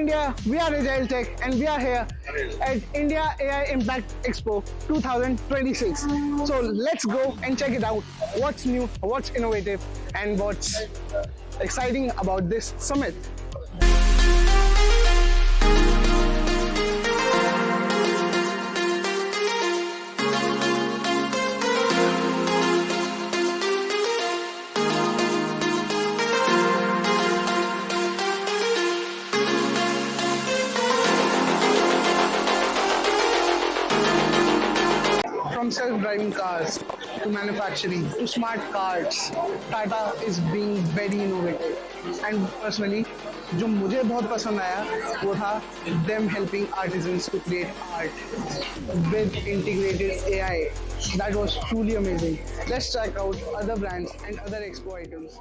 India, we are Agile Tech and we are here at India AI Impact Expo 2026. So let's go and check it out. What's new, what's innovative, and what's exciting about this summit. From self-driving cars to manufacturing to smart cards, Tata is being very innovative. And personally, जो मुझे बहुत पसंद आया वो था them helping artisans to create art with integrated AI. That was truly amazing. Let's check out other brands and other expo items.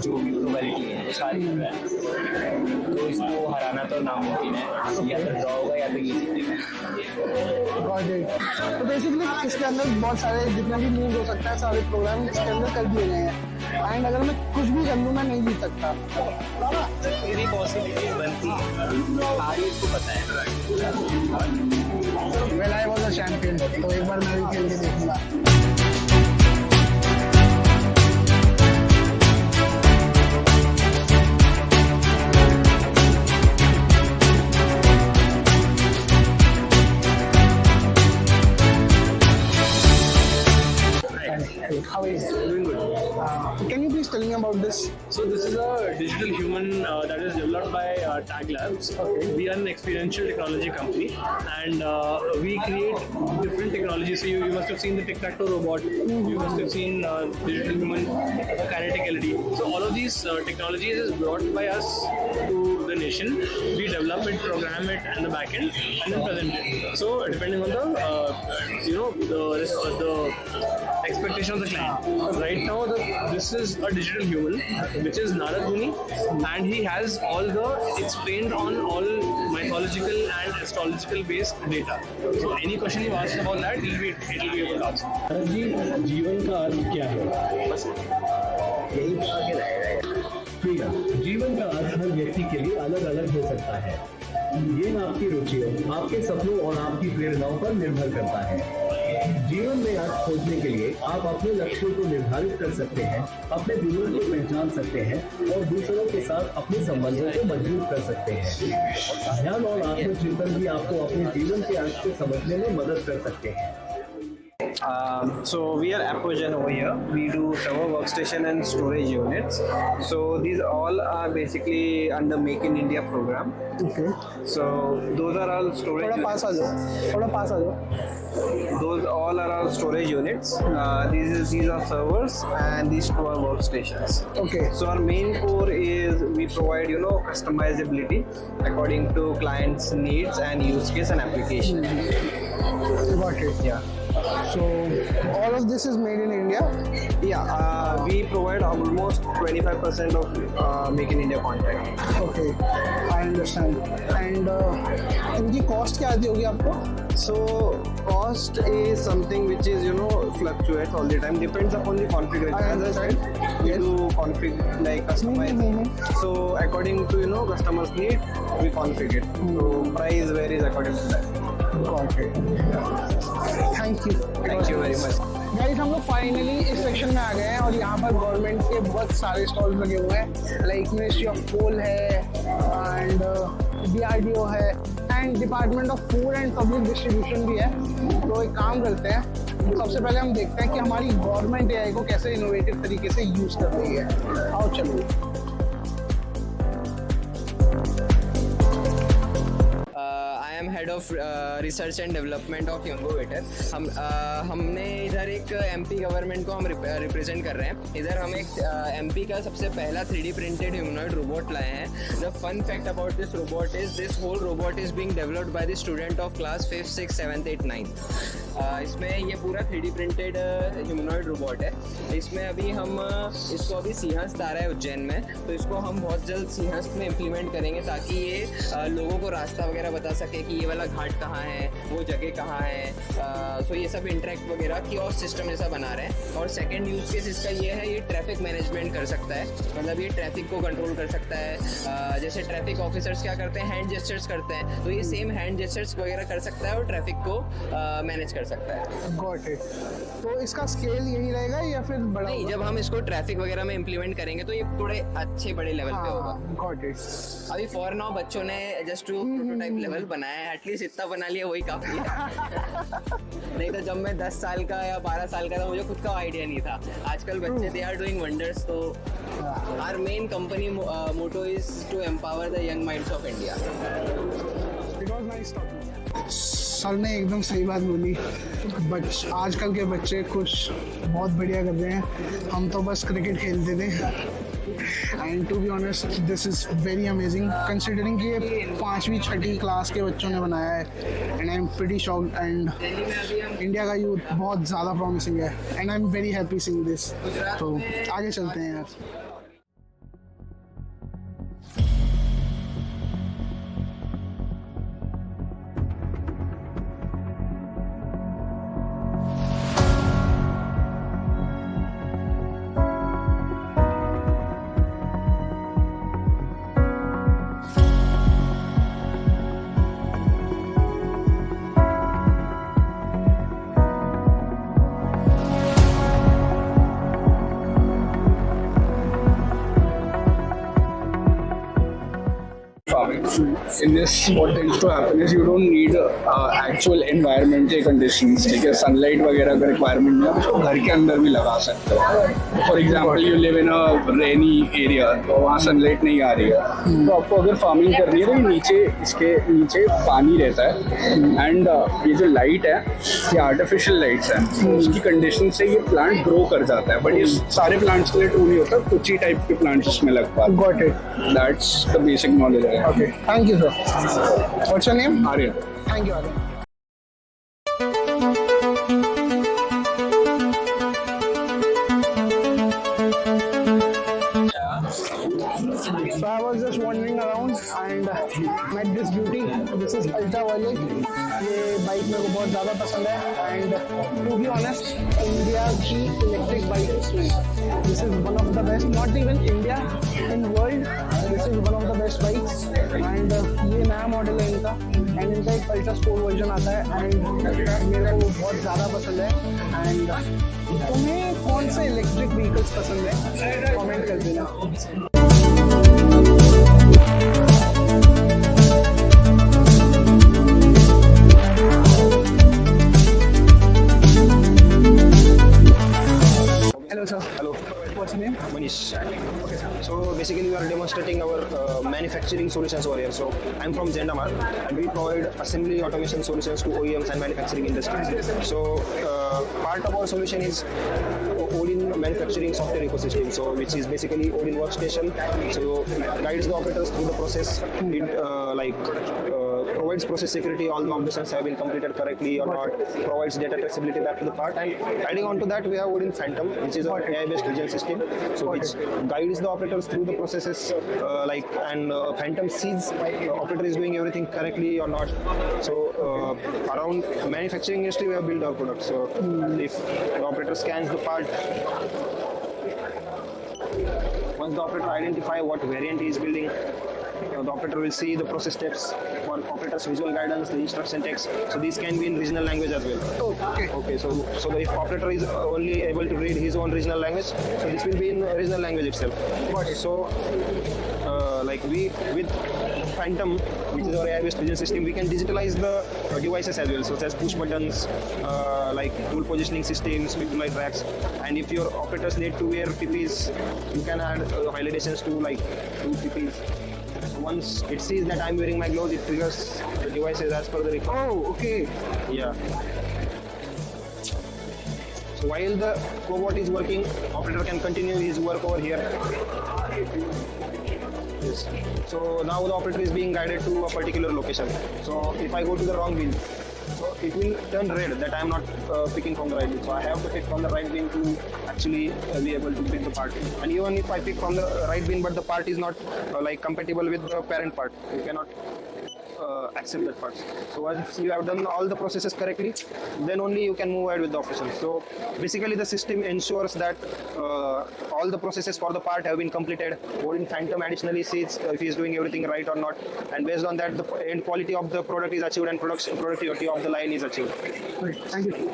जो भी probability है वो सारी है, तो इसको हराना तो नामुमकिन है, या तो ड्रॉ होगा या तो ये जीतेगा। Got it. तो बेसिकली इसके अंदर बहुत सारे जितने भी मूव हो सकता है सारे प्रोग्राम इसके अंदर कर दिए गए हैं एंड अगर मैं कुछ भी कर लूँ मैं नहीं जीत सकता। मेरी पॉसिबिलिटी बनती है, आगे इसको पता है। Well I was a champion, तो एक बार मैं भी खेल के देखूंगा। How is it? Doing good. Can you please tell me about this? So this is a digital human that is developed by Tag Labs. Okay. We are an experiential technology company, and we create different technologies. So you must have seen the tic-tac-toe robot. You must have seen digital human, kinetic LED. So all of these technologies is brought by us to the nation. We develop it, program it, and the backend, and then present it. So depending on the expectation of the client. Right now, this is a digital human, which is Narad Muni, and he has all the explained on all mythological and astrological based data. So any question you ask about that, he'll be able to answer. जी जीवन का अर्थ क्या है? बस यही बता के रहेगा। ठीक है, जीवन का अर्थ हर व्यक्ति के लिए अलग अलग हो सकता है। ये आपकी रुचियों, आपके सपनों और आपकी प्रेरणाओं पर निर्भर करता है। जीवन में अर्थ खोजने के लिए आप अपने लक्ष्यों को निर्धारित कर सकते हैं, अपने गुणों को पहचान सकते हैं और दूसरों के साथ अपने संबंधों को मजबूत कर सकते हैं। ध्यान और आत्मचिंतन भी आपको अपने जीवन के अर्थ को समझने में मदद कर सकते हैं। So we are Appogen over here. We do server workstation and storage units. So these all are basically under Make in India program. Okay. So those are all storage. थोड़ा पास आ जाओ, थोड़ा पास आ जाओ। Those all are our storage units. These are servers and these two are workstations. Okay. So our main core is we provide customizability according to clients' needs and use case and application. Got it. Yeah. So all of this is made in India. Yeah, we provide almost 25% of Make in India content. Okay, I understand. And इनकी cost क्या आती होगी आपको? So cost is something which is fluctuates all the time, depends upon the configuration. As I said, we do config like customize. So according to customers need, we configure it. So price varies according to that. Got it. Thank you. Thank you very much. Guys हम लोग finally इस section में आ गए हैं और यहाँ पर government के बहुत सारे स्टॉल्स लगे हुए हैं, लाइक मिनिस्ट्री ऑफ कोल है एंड DRDO है and department of food and public distribution भी है। तो एक काम करते हैं, सबसे पहले हम देखते हैं कि हमारी गवर्नमेंट AI को कैसे इनोवेटिव तरीके से यूज़ कर रही है। आओ चलिए। I am head of research and development of यंगोवेटर। हमने इधर एक MP गवर्नमेंट को हम रिप्रेजेंट कर रहे हैं। इधर हम एक MP का सबसे पहला 3D प्रिंटेड ह्यूमनॉइड रोबोट लाए हैं। The fun fact about this robot is this whole robot is being developed by the student of class 5th 6th 7th 8th 9th। इसमें ये पूरा 3D प्रिंटेड ह्यूमनॉइड रोबोट है। इसमें अभी हम इसको अभी सिंहस्थ आ रहा है उज्जैन में, तो इसको हम बहुत जल्द सिंहस्थ में इम्प्लीमेंट करेंगे ताकि ये लोगों को रास्ता वगैरह बता सके कि ये वाला घाट कहाँ है, वो जगह कहाँ है। सो ये सब इंटरेक्ट वगैरह कियोस्क सिस्टम जैसा बना रहे हैं। और सेकंड यूज़ केस इसका ये है, ये ट्रैफिक मैनेजमेंट कर सकता है, मतलब ये ट्रैफिक को कंट्रोल कर सकता है। जैसे ट्रैफिक ऑफिसर्स क्या करते हैं, हैंड जेस्चर्स करते हैं, तो ये सेम हैंड जेस्चर्स वगैरह कर सकता है और ट्रैफिक को मैनेज कर सकता है। Got it. तो इसका स्केल यही रहेगा या फिर बड़ा? नहीं, जब हम इसको ट्रैफिक वगैरह में इम्प्लीमेंट करेंगे तो ये थोड़े अच्छे बड़े लेवल पे होगा। Got it. अभी फॉर नाउ बच्चों ने जस्ट टू प्रोटोटाइप लेवल बनाया है, एटलीस्ट इतना बना लिया वही काफी है। नहीं तो जब मैं 10 साल का या 12 साल का था मुझे खुद का आइडिया नहीं था। आजकल बच्चे दे आर डूइंग वंडर्स। तो our main company motto is to empower the young minds of India. It was nice talking. Sir ने एकदम सही बात बोली, बट आजकल के बच्चे कुछ बहुत बढ़िया कर रहे हैं, हम तो बस क्रिकेट खेलते थे। And to be honest this is very amazing considering कि ये 5वीं 6ठी क्लास के बच्चों ने बनाया है। And I am pretty shocked and India का यूथ बहुत ज़्यादा प्रॉमिसिंग है and I am very happy seeing this. तो आगे चलते हैं यार। In this, what tends to happen is you don't need actual environmental conditions, ठीक है, सनलाइट वगैरह का रिक्वायरमेंट नहीं है, उसको घर के अंदर भी लगा सकते हो। For example you live in a rainy area, तो वहाँ सनलाइट नहीं आ रही है, तो आपको अगर फार्मिंग करनी है तो इसके नीचे पानी रहता है एंड ये जो लाइट है ये आर्टिफिशियल लाइट्स हैं, तो उसकी कंडीशन से ये प्लांट ग्रो कर जाता है। बट ये सारे प्लांट्स के लिए ट्रू नहीं होता, कुछ ही टाइप के प्लांट्स इसमें लग पाते हैं। Got it. That's the basic knowledge है। Okay, thank you sir. What's your name? Aryan. Thank you, Aryan. So I was just wandering around and met this beauty. This is Ultraviolet. ये bike मेरे को बहुत ज़्यादा पसंद है and to be honest India की electric bike this is one of the best, not even India, in world this is one of the best bikes. And ये नया मॉडल है इनका एंड इनका एक अल्ट्रा स्पोर्ट वर्जन आता है and मेरे को बहुत ज़्यादा पसंद है। एंड तुम्हें कौन से इलेक्ट्रिक व्हीकल्स पसंद है कमेंट कर देना। Hello sir. Hello. What's your name? Manish. Okay. So basically we are demonstrating our manufacturing solutions over here. So I'm from Zendamar and we provide assembly automation solutions to OEMs and manufacturing industries. So part of our solution is Odin manufacturing software ecosystem, so which is basically Odin workstation. So guides the operators through the process. It provides process security, all the operations have been completed correctly or not, provides data traceability back to the part, and adding on to that we have Odin Phantom, which is an AI-based vision system, so which guides the operators through the processes, Phantom sees the operator is doing everything correctly or not. So around manufacturing industry we have built our product. So if the operator scans the part, once the operator identify what variant he is building, the operator will see the process steps for operator's visual guidance, the instruction text. So these can be in regional language as well. Okay. So if operator is only able to read his own regional language, so this will be in regional language itself. So with Phantom, which is our AI-based vision system, we can digitalize the devices as well, such as push buttons, like tool positioning systems, quick light racks. And if your operators need to wear PPs, you can add validations to like 2 PPs. So once it sees that I'm wearing my gloves, it triggers the devices as per the requirement. Oh, okay. Yeah. So while the cobot is working, operator can continue his work over here. Yes. So now the operator is being guided to a particular location. So if I go to the wrong bin, so it will turn red that I am not picking from the right bin. So I have to pick from the right bin to actually be able to pick the part. And even if I pick from the right bin but the part is not compatible with the parent part, you cannot accept that part. So once you have done all the processes correctly, then only you can move ahead with the operation. So basically the system ensures that all the processes for the part have been completed. Odin Phantom additionally sees if he is doing everything right or not, and based on that the end quality of the product is achieved and productivity of the line is achieved. Great. Thank you.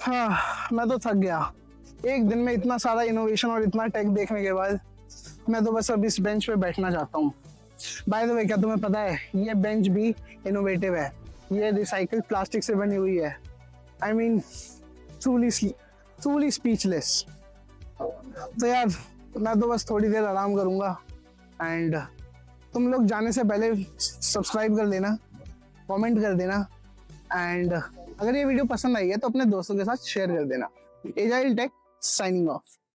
हाँ, मैं तो थक गया। एक दिन में इतना सारा इनोवेशन और इतना टेक देखने के बाद मैं तो बस अब इस बेंच पे बैठना चाहता हूँ। बाय द वे, क्या तुम्हें पता है ये बेंच भी इनोवेटिव है। ये रिसाइकल्ड प्लास्टिक से बनी हुई है। I mean truly speechless. तो यार मैं तो बस थोड़ी देर आराम करूँगा, एंड तुम लोग जाने से पहले सब्सक्राइब कर देना, कमेंट कर देना, एंड अगर ये वीडियो पसंद आई है तो अपने दोस्तों के साथ शेयर कर देना। Agile tech signing of.